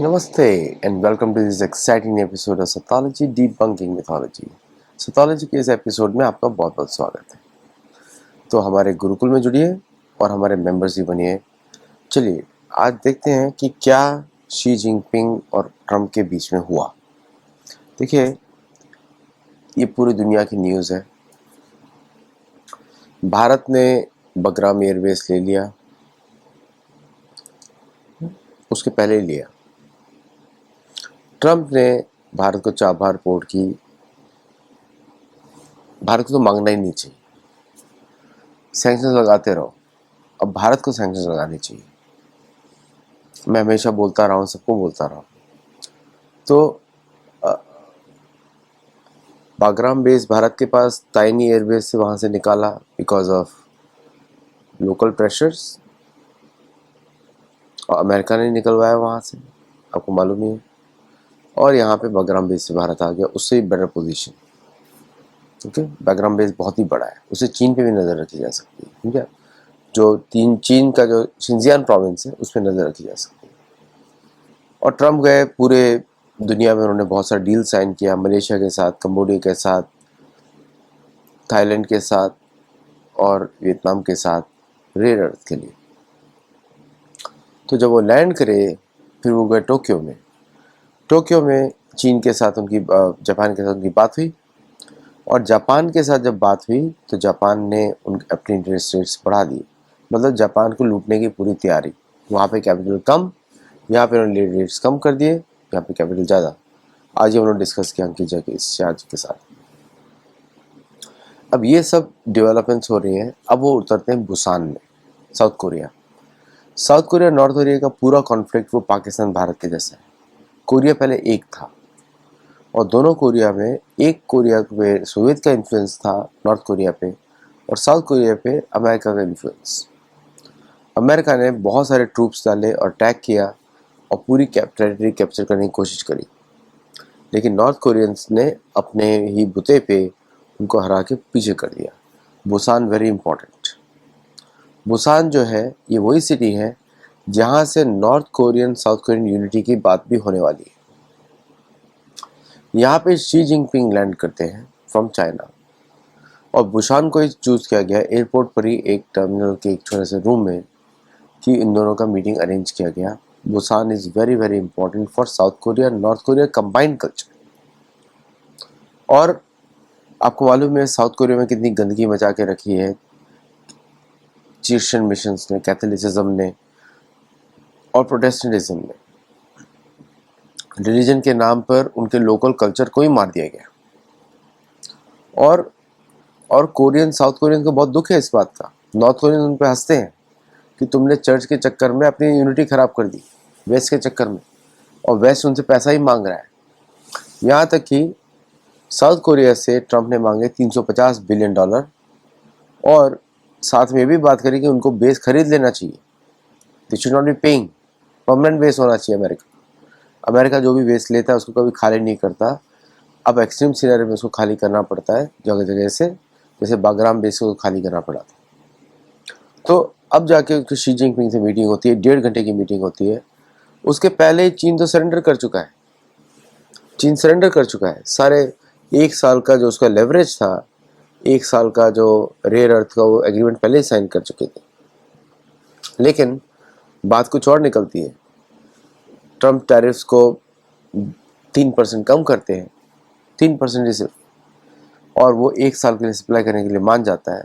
Namaste and welcome to this exciting episode of Sathology Debunking Mythology. Sathology के इस episode में आपका बहुत बहुत स्वागत है। तो हमारे गुरुकुल में जुड़िए और हमारे मेंबर्स भी बनिए। चलिए आज देखते हैं कि क्या शी जिनपिंग और ट्रम्प के बीच में हुआ। देखिए ये पूरी दुनिया की न्यूज़ है। भारत ने बगराम एयरबेस ले लिया, उसके पहले ही लिया। ट्रम्प ने भारत को चाबहार पोर्ट की, भारत को तो मांगना ही नहीं चाहिए, सैंक्शंस लगाते रहो। अब भारत को सैंक्शंस लगाने चाहिए। मैं हमेशा बोलता रहा हूँ, सबको बोलता रहा हूँ। तो बागराम बेस भारत के पास ताइनी एयरबेस से वहाँ से निकाला बिकॉज ऑफ लोकल प्रेशर्स, और अमेरिका ने निकलवाया वहाँ से, आपको मालूम ही है। और यहाँ पे बागराम बेस से भारत आ गया, उससे भी better position. Okay, Bagram base बहुत ही बड़ा है, उसे चीन पे भी नज़र रखी जा सकती है। ठीक है, जो चीन का जो शिंजियान प्रोविंस है उस पर नज़र रखी जा सकती है। और ट्रम्प गए, पूरे दुनिया में उन्होंने बहुत सारा डील साइन किया, मलेशिया के साथ, कंबोडिया के साथ, थाईलैंड के साथ और वियतनाम के साथ रेयर अर्थ के लिए। तो जब वो लैंड करे फिर वो गए टोक्यो में चीन के साथ उनकी, जापान के साथ उनकी बात हुई। और जापान के साथ जब बात हुई तो जापान ने अपनी इंटरेस्ट रेट्स बढ़ा दी, मतलब जापान को लूटने की पूरी तैयारी। वहाँ पे कैपिटल कम, यहाँ पे उन्होंने रेट्स कम कर दिए, यहाँ पे कैपिटल ज़्यादा। आज ही उन्होंने डिस्कस किया अंकित जी के चार्ज के साथ। अब ये सब डेवलपमेंट्स हो रही हैं। अब वो उतरते हैं बुसान में, साउथ कोरिया नॉर्थ कोरिया का पूरा कॉन्फ्लिक्ट वो पाकिस्तान भारत के जैसा है। कोरिया पहले एक था और दोनों कोरिया में, एक कोरिया पे सोवियत का इन्फ्लुएंस था नॉर्थ कोरिया पे, और साउथ कोरिया पे अमेरिका का इन्फ्लुएंस। अमेरिका ने बहुत सारे ट्रूप्स डाले और अटैक किया और पूरी टेरिटरी कैप्चर करने की कोशिश करी, लेकिन नॉर्थ कोरियंस ने अपने ही बुते पे उनको हरा के पीछे कर दिया। Busan very important. बुसान जो है ये वही सिटी है जहाँ से north Korean south Korean unity की बात भी होने वाली है। यहाँ पे शी जिनपिंग लैंड करते हैं फ्रॉम चाइना, और बुसान को ही चूज़ किया गया एयरपोर्ट पर ही, एक टर्मिनल के एक छोटे से रूम में, कि इन दोनों का मीटिंग अरेंज किया गया। Busan is very very important for south Korea north Korea combined culture. और आपको मालूम है साउथ कोरिया में कितनी गंदगी मचा के रखी है क्रिश्चियन मिशंस ने, कैथोलिसिज्म ने और प्रोटेस्टेंटिज्म ने। रिलीजन के नाम पर उनके लोकल कल्चर को ही मार दिया गया। और कोरियन, साउथ कोरियन को बहुत दुख है इस बात का। नॉर्थ कोरियन उन पर हंसते हैं कि तुमने चर्च के चक्कर में अपनी यूनिटी खराब कर दी, वेस्ट के चक्कर में, और वेस्ट उनसे पैसा ही मांग रहा है। यहाँ तक कि साउथ कोरिया से ट्रम्प ने मांगे $350 बिलियन, और साथ में भी बात करी कि उनको बेस खरीद लेना चाहिए। They should not be paying, permanent base होना चाहिए। अमेरिका जो भी बेस लेता है उसको कभी खाली नहीं करता। अब एक्सट्रीम सिनेरियो में उसको खाली करना पड़ता है जगह जगह से, जैसे बागराम बेस को खाली करना पड़ा था। तो अब जाके उसकी शी जिनपिंग से मीटिंग होती है, 1.5 घंटे की मीटिंग होती है। उसके पहले ही चीन तो सरेंडर कर चुका है। चीन सरेंडर कर चुका है। सारे 1 साल का जो उसका लेवरेज था, 1 साल का जो रेयर अर्थ का वो एग्रीमेंट पहले ही साइन कर चुके थे। लेकिन बात कुछ और निकलती है। ट्रम्प टैरिफ्स को 3% कम करते हैं, 3% ही सिर्फ, और वो 1 साल के लिए सप्लाई करने के लिए मान जाता है।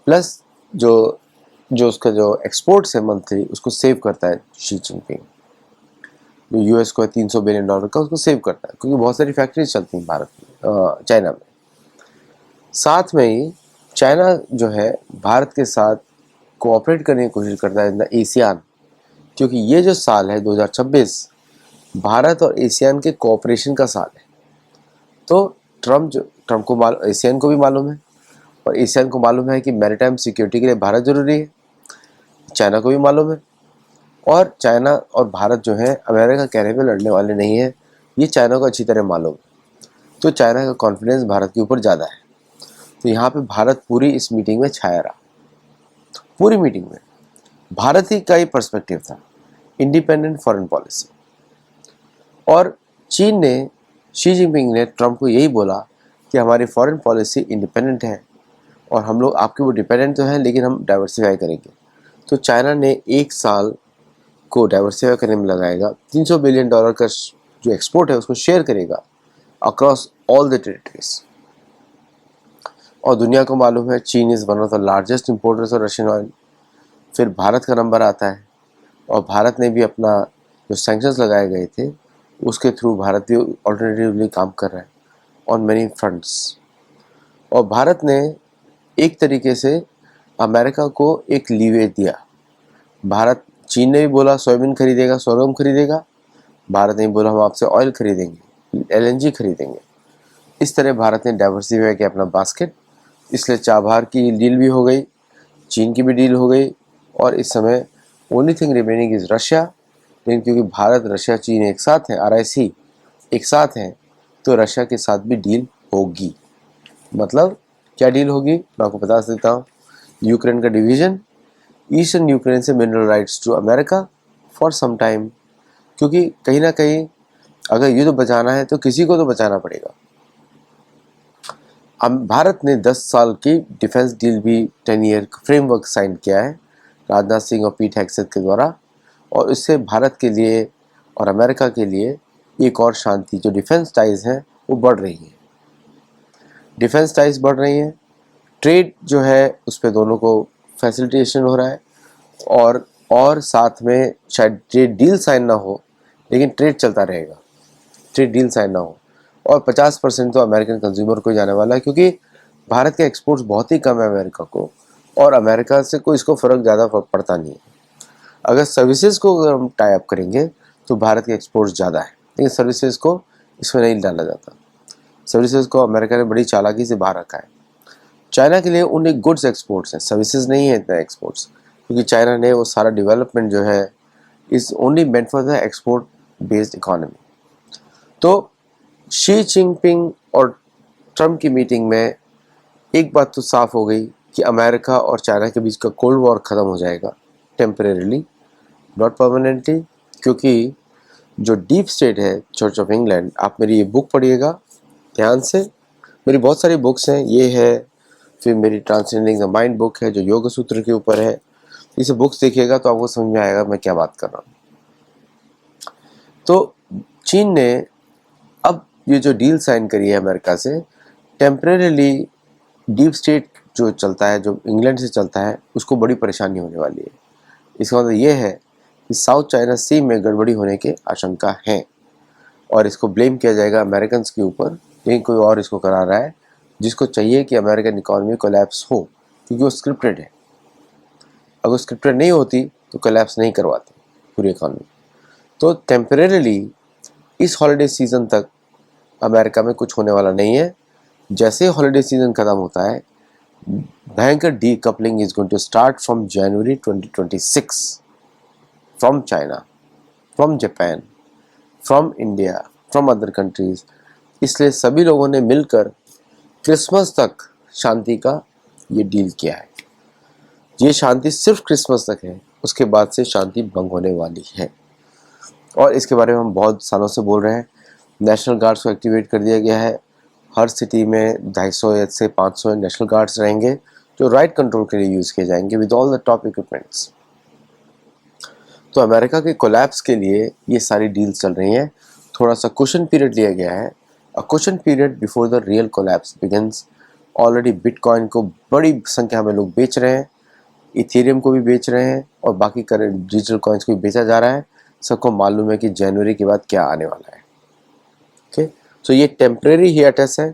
प्लस जो उसका जो एक्सपोर्ट्स है मंथली, उसको सेव करता है शी जिनपिंग। जो यूएस को है $300 बिलियन का, उसको सेव करता है, क्योंकि बहुत सारी फैक्ट्रीज चलती हैं भारत में, चाइना में। साथ में ही चाइना जो है भारत के साथ कोऑपरेट करने की कोशिश करता है इन द एशियान, क्योंकि ये जो साल है 2026 भारत और एशियान के कोऑपरेशन का साल है। तो ट्रम्प को एशियन को भी मालूम है, और एशियन को मालूम है कि मैरीटाइम सिक्योरिटी के लिए भारत जरूरी है। चाइना को भी मालूम है, और चाइना और भारत जो है अमेरिका कहने पे लड़ने वाले नहीं है, ये चाइना को अच्छी तरह मालूम है। तो चाइना का कॉन्फिडेंस भारत के ऊपर ज़्यादा है। तो यहाँ पे भारत पूरी इस मीटिंग में छाया रहा। पूरी मीटिंग में भारत ही का ही पर्सपेक्टिव था, इंडिपेंडेंट फॉरेन पॉलिसी। और चीन ने, शी जिनपिंग ने ट्रम्प को यही बोला कि हमारी फॉरेन पॉलिसी इंडिपेंडेंट है और हम लोग आपके ऊपर डिपेंडेंट तो हैं लेकिन हम डाइवर्सिफाई करेंगे। तो चाइना ने 1 साल को डाइवर्सिफाई करने में लगाएगा। $300 बिलियन का जो एक्सपोर्ट है उसको शेयर करेगा अक्रॉस ऑल द टेरिटरीज। और दुनिया को मालूम है चीन is one of the largest importers of Russian oil. फिर भारत का नंबर आता है और भारत ने भी अपना जो सैंक्शंस लगाए गए थे उसके थ्रू भारत भी ऑल्टरनेटिवली काम कर रहा है ऑन मेनी फ्रंट्स। और भारत ने एक तरीके से अमेरिका को एक लीवेज दिया। चीन ने भी बोला सोयाबीन खरीदेगा, सोयाबीन खरीदेगा, भारत ने भी बोला हम आपसे ऑयल खरीदेंगे, LNG खरीदेंगे। इस तरह भारत ने डाइवर्सिफाई किया अपना बास्केट। इसलिए चाबहार की डील भी हो गई, चीन की भी डील हो गई और इस समय only thing remaining is Russia. लेकिन क्योंकि भारत, रशिया, चीन एक साथ हैं, RIC एक साथ हैं, तो रशिया के साथ भी डील होगी। मतलब क्या डील होगी मैं आपको बता देता हूँ। यूक्रेन का डिवीज़न, ईस्टर्न यूक्रेन से mineral rights to America for some time, क्योंकि कहीं ना कहीं अगर युद्ध बचाना है तो किसी को तो बचाना पड़ेगा। भारत ने 10 साल की डिफेंस डील भी 10 ईयर फ्रेमवर्क साइन किया है राजनाथ सिंह और पीट हेगसेथ के द्वारा, और इससे भारत के लिए और अमेरिका के लिए एक और शांति, जो डिफेंस टाइज हैं वो बढ़ रही है। डिफेंस टाइज बढ़ रही हैं, ट्रेड जो है उस पर दोनों को फैसिलिटेशन हो रहा है और साथ में शायद ट्रेड डील साइन ना हो लेकिन ट्रेड चलता रहेगा, ट्रेड डील साइन ना हो। और 50% तो अमेरिकन कंज्यूमर को जाने वाला है, क्योंकि भारत के एक्सपोर्ट्स बहुत ही कम है अमेरिका को, और अमेरिका से कोई इसको फ़र्क ज़्यादा पड़ता नहीं है। अगर सर्विसेज को अगर हम टाई अप करेंगे तो भारत के एक्सपोर्ट्स ज़्यादा है, लेकिन सर्विसेज को इसमें नहीं डाला जाता। सर्विसेज को अमेरिका ने बड़ी चालाकी से बाहर रखा है। चाइना के लिए उन्हें गुड्स एक्सपोर्ट्स हैं, सर्विसेज नहीं है इतना एक्सपोर्ट्स, क्योंकि चाइना ने वो सारा डेवलपमेंट जो है is only meant for the export based economy. तो शी जिनपिंग और ट्रम्प की मीटिंग में एक बात तो साफ हो गई कि अमेरिका और चाइना के बीच का कोल्ड वॉर ख़त्म हो जाएगा टेम्परेरीली, नॉट परमानेंटली। क्योंकि जो डीप स्टेट है चर्च ऑफ इंग्लैंड, आप मेरी ये बुक पढ़िएगा ध्यान से, मेरी बहुत सारी बुक्स हैं, ये है, फिर मेरी ट्रांसेंडिंग द माइंड बुक है जो योग सूत्र के ऊपर है। इसे बुक्स देखिएगा तो आपको समझ में आएगा मैं क्या बात कर रहा हूँ। तो चीन ने अब ये जो डील साइन करी है अमेरिका से, टेम्परेरीली डीप स्टेट जो चलता है, जो इंग्लैंड से चलता है, उसको बड़ी परेशानी होने वाली है। इसका मतलब ये है कि साउथ चाइना सी में गड़बड़ी होने की आशंका है और इसको ब्लेम किया जाएगा अमेरिकन के ऊपर, लेकिन कोई और इसको करा रहा है जिसको चाहिए कि अमेरिकन इकॉनमी कोलैप्स हो, क्योंकि वो स्क्रिप्टेड है। अगर स्क्रिप्टेड नहीं होती तो कोलैप्स नहीं करवाते पूरी इकॉनमी। तो टेम्परेरीली इस हॉलिडे सीज़न तक अमेरिका में कुछ होने वाला नहीं है। जैसे हॉलिडे सीज़न ख़त्म होता है, भयंकर decoupling is going to start from January 2026 from China, from Japan, from India, from other countries. इसलिए सभी लोगों ने मिलकर क्रिसमस तक शांति का ये डील किया है। ये शांति सिर्फ क्रिसमस तक है, उसके बाद से शांति भंग होने वाली है। और इसके बारे में हम बहुत सालों से बोल रहे हैं। नेशनल गार्ड्स को एक्टिवेट कर दिया गया है। हर सिटी में 250 से 500 नेशनल गार्ड्स रहेंगे जो राइट कंट्रोल के लिए यूज़ किए जाएंगे with all the top equipments. तो अमेरिका के कोलैप्स के लिए ये सारी डील्स चल रही हैं। थोड़ा सा क्वेश्चन पीरियड लिया गया है, a question period before the real collapse begins. Already bitcoin को बड़ी संख्या में लोग बेच रहे हैं, इथेरियम को भी बेच रहे हैं और बाकी डिजिटल कॉइन्स को भी बेचा जा रहा है। सबको मालूम है कि जनवरी के बाद क्या आने वाला है। ओके, तो ये टेम्परेरी हियाटस है,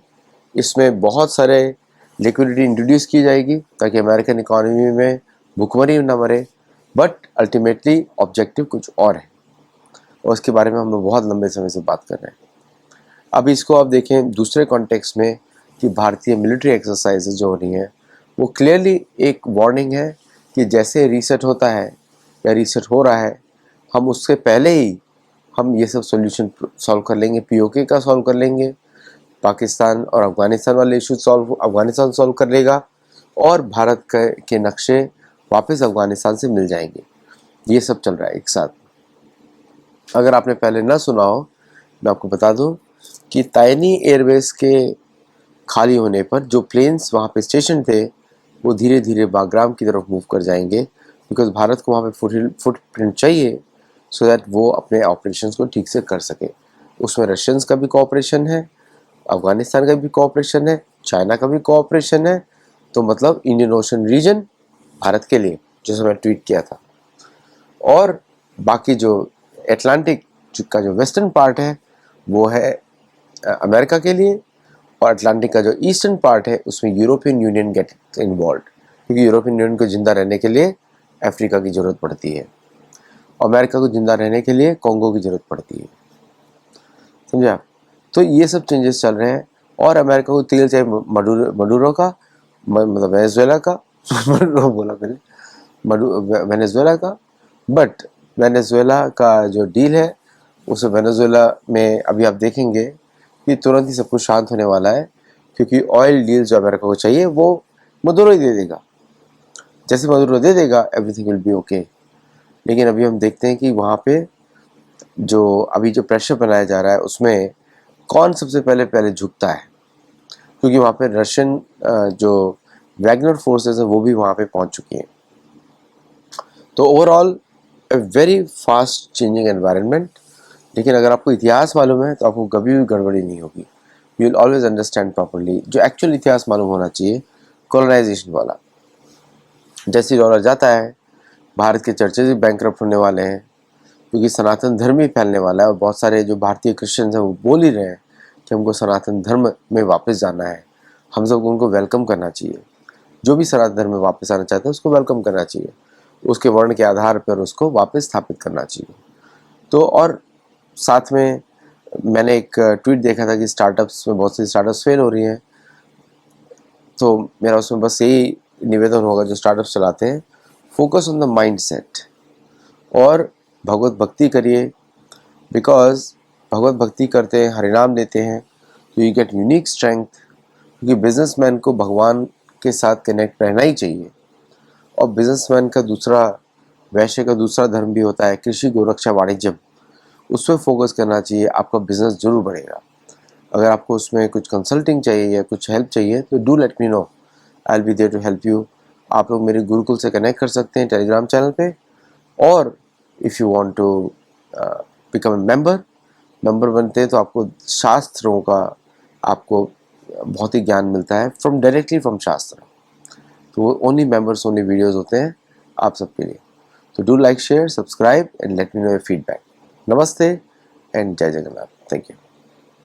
इसमें बहुत सारे लिक्विडिटी इंट्रोड्यूस की जाएगी ताकि अमेरिकन इकोनॉमी में भुखमरी ना मरे, बट अल्टीमेटली ऑब्जेक्टिव कुछ और है और उसके बारे में हम लोग बहुत लंबे समय से बात कर रहे हैं। अब इसको आप देखें दूसरे कॉन्टेक्स्ट में कि भारतीय मिलिट्री एक्सरसाइजेज जो हो रही हैं वो क्लियरली एक वार्निंग है कि जैसे रीसेट होता है या रीसेट हो रहा है, हम उससे पहले ही हम ये सब सॉल्यूशन सॉल्व कर लेंगे। POK का सॉल्व कर लेंगे, पाकिस्तान और अफ़गानिस्तान वाले इशू अफ़गानिस्तान सॉल्व कर लेगा और भारत के नक्शे वापस अफ़गानिस्तान से मिल जाएंगे। ये सब चल रहा है एक साथ। अगर आपने पहले ना सुना हो मैं आपको बता दूं कि ताइनी एयरवेज के खाली होने पर जो प्लेन्स वहाँ पे स्टेशन थे वो धीरे धीरे बागराम की तरफ मूव कर जाएंगे, बिकॉज भारत को वहाँ पे फुटप्रिंट चाहिए सो दैट वो अपने ऑपरेशंस को ठीक से कर सके। उसमें रशियंस का भी कोऑपरेशन है, अफगानिस्तान का भी कोऑपरेशन है, चाइना का भी कोऑपरेशन है। तो मतलब इंडियन ओशन रीजन भारत के लिए, जैसे मैं ट्वीट किया था। और बाकी जो एटलांटिक का जो वेस्टर्न पार्ट है वो है अमेरिका के लिए, और अटलांटिक का जो ईस्टर्न पार्ट है उसमें यूरोपियन यूनियन गेट इन्वॉल्व, क्योंकि यूरोपियन यूनियन को जिंदा रहने के लिए अफ्रीका की ज़रूरत पड़ती है, अमेरिका को जिंदा रहने के लिए कॉन्गो की ज़रूरत पड़ती है। समझा? तो ये सब चेंजेस चल रहे हैं। और अमेरिका को तेल चाहिए मडूरो का, मतलब वेनेजुएला का मडूरो बोला मैंने, वेनेजुएला का। बट वेनेजुएला का जो डील है उस वेनेजुएला में अभी आप देखेंगे कि तुरंत ही सब कुछ शांत होने वाला है, क्योंकि ऑयल डील जो अमेरिका को चाहिए वो मदुरो ही दे देगा। जैसे मदुरो दे देगा एवरीथिंग विल बी ओके। लेकिन अभी हम देखते हैं कि वहाँ पे जो अभी जो प्रेशर बनाया जा रहा है उसमें कौन सबसे पहले पहले झुकता है, क्योंकि वहाँ पे रशियन जो वैगनर फोर्सेस है वो भी वहाँ पे पहुँच चुकी हैं। तो overall a very fast changing environment. लेकिन अगर आपको इतिहास मालूम है तो आपको कभी भी गड़बड़ी नहीं होगी। You will always understand properly. जो एक्चुअल इतिहास मालूम होना चाहिए, कॉलोनाइजेशन वाला। जैसे डॉलर जाता है, भारत के चर्चेज भी बैंकरप्ट होने वाले हैं, क्योंकि सनातन धर्म ही फैलने वाला है। और बहुत सारे जो भारतीय क्रिश्चियंस हैं वो बोल ही रहे हैं कि हमको सनातन धर्म में वापस जाना है। हम सबको उनको वेलकम करना चाहिए। जो भी सनातन धर्म में वापस आना चाहते हैं उसको वेलकम करना चाहिए, उसके वर्ण के आधार पर उसको वापस स्थापित करना चाहिए। तो और साथ में मैंने एक ट्वीट देखा था कि स्टार्टअप्स में बहुत सी स्टार्टअप्स फेल हो रही हैं। तो मेरा उसमें बस यही निवेदन होगा जो स्टार्टअप्स चलाते हैं, focus on the mind set और भगवत भक्ति करिए। बिकॉज भगवत भक्ति करते हैं, हरिनाम लेते हैं, तो यू गेट यूनिक स्ट्रेंथ। क्योंकि बिजनेसमैन को भगवान के साथ कनेक्ट रहना ही चाहिए। और बिजनेसमैन का दूसरा, वैश्य का दूसरा धर्म भी होता है कृषि, गोरक्षा, वाणिज्य। उस पर फोकस करना चाहिए, आपका बिजनेस जरूर बढ़ेगा। अगर आपको उसमें कुछ कंसल्टिंग चाहिए या कुछ हेल्प चाहिए तो do let me know, I will be there to help you. आप लोग मेरे गुरुकुल से कनेक्ट कर सकते हैं टेलीग्राम चैनल पे। और if you want to become a member बनते हैं तो आपको शास्त्रों का आपको बहुत ही ज्ञान मिलता है डायरेक्टली फ्रॉम शास्त्र। तो वो ओनली मेंबर्स ओनली वीडियोस होते हैं आप सबके लिए। तो do like, share, subscribe and let me know your feedback. नमस्ते एंड जय जगन्नाथ। Thank you.